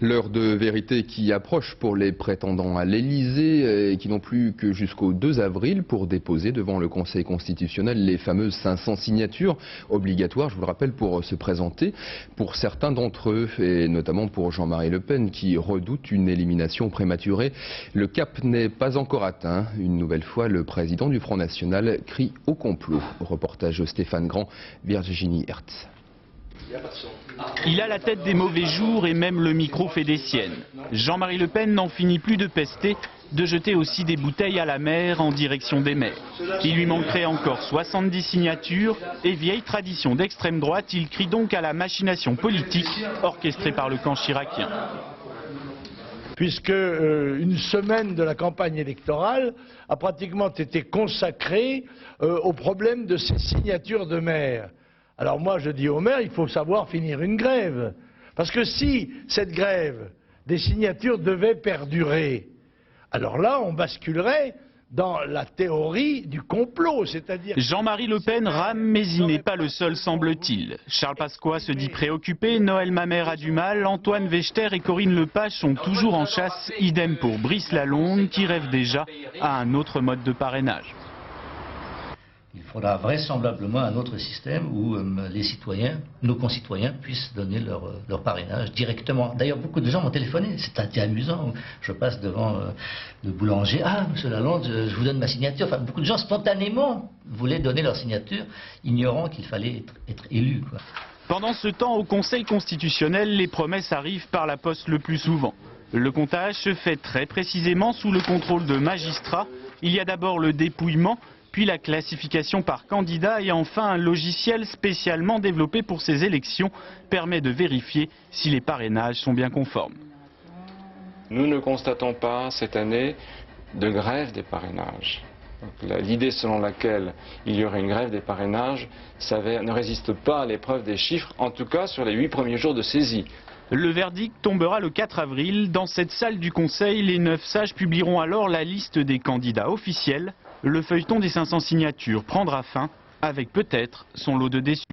L'heure de vérité qui approche pour les prétendants à l'Elysée et qui n'ont plus que jusqu'au 2 avril pour déposer devant le Conseil constitutionnel les fameuses 500 signatures obligatoires, je vous le rappelle, pour se présenter. Pour certains d'entre eux, et notamment pour Jean-Marie Le Pen qui redoute une élimination prématurée, le cap n'est pas encore atteint. Une nouvelle fois, le président du Front National crie au complot. Reportage Stéphane Grand, Virginie Hertz. Il a la tête des mauvais jours et même le micro fait des siennes. Jean-Marie Le Pen n'en finit plus de pester, de jeter aussi des bouteilles à la mer en direction des maires. Il lui manquerait encore 70 signatures et vieille tradition d'extrême droite, il crie donc à la machination politique orchestrée par le camp chiracien. Puisque une semaine de la campagne électorale a pratiquement été consacrée au problème de ces signatures de maires. Alors moi je dis aux maires, il faut savoir finir une grève. Parce que si cette grève des signatures devait perdurer, alors là on basculerait dans la théorie du complot, c'est-à-dire... Jean-Marie Le Pen rame, mais il n'est pas le seul, semble-t-il. Charles Pasqua se dit préoccupé, Noël Mamère a du mal, Antoine Wechter et Corinne Lepage sont toujours en chasse, idem pour Brice Lalonde qui rêve déjà à un autre mode de parrainage. Il faudra vraisemblablement un autre système où les citoyens, nos concitoyens, puissent donner leur parrainage directement. D'ailleurs, beaucoup de gens m'ont téléphoné, c'est assez amusant. Je passe devant le boulanger, ah, monsieur Lalonde, je vous donne ma signature. Enfin, beaucoup de gens spontanément voulaient donner leur signature, ignorant qu'il fallait être élu, quoi. Pendant ce temps, au Conseil constitutionnel, les promesses arrivent par la poste le plus souvent. Le comptage se fait très précisément sous le contrôle de magistrats. Il y a d'abord le dépouillement, puis la classification par candidat et enfin un logiciel spécialement développé pour ces élections permet de vérifier si les parrainages sont bien conformes. Nous ne constatons pas cette année de grève des parrainages. L'idée selon laquelle il y aurait une grève des parrainages ne résiste pas à l'épreuve des chiffres, en tout cas sur les 8 premiers jours de saisie. Le verdict tombera le 4 avril. Dans cette salle du Conseil, les 9 sages publieront alors la liste des candidats officiels. Le feuilleton des 500 signatures prendra fin avec peut-être son lot de déçus.